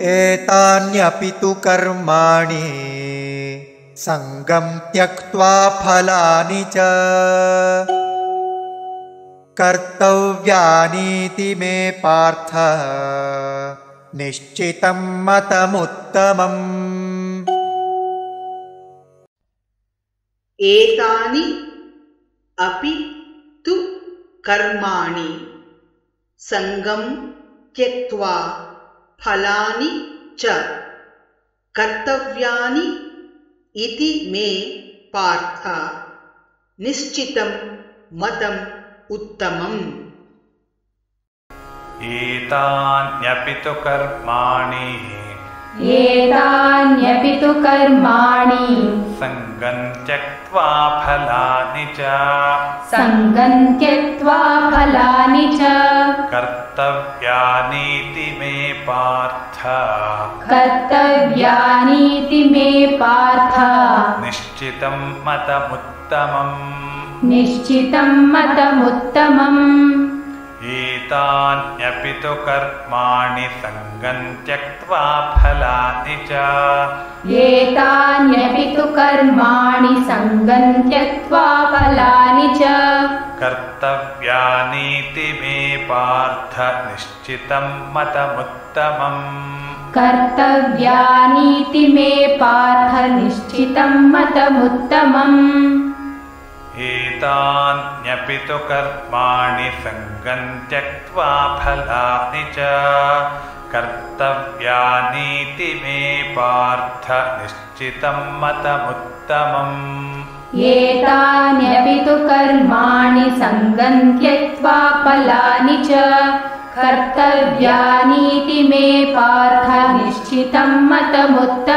एतान्यपि तु कर्माणि सङ्गं त्यक्त्वा फलानि च कर्तव्यानीति मे पार्थ निश्चितं मतमुत्तमम्। एतानि अपि तु कर्माणि संगं त्यक्त्वा फलानि च कर्तव्यानि इति मे पार्थ निश्चितं मतम् उत्तमम्। एतान्यपि तु कर्माणि संगं त्यक्त्वा फलानि च कर्तव्यानीति मे पार्थ निश्चितं मतमुत्तमम्। एतान्यपि तु कर्माणि संगं त्यक्त्वा फलानि च कर्तव्यानीति मे पार्थ निश्चितं मतमुत्तमम्। एतान्यपि तु कर्माणि संगं त्यक्त्वा फलानि च कर्तव्यानीति मे पार्थ निश्चितं मतमुत्तमम्। एतान्यपि तु कर्माणि संगं त्यक्त्वा फलानि च कर्तव्यानीति मे पार्थ निश्चितं मतमुत्तमम्।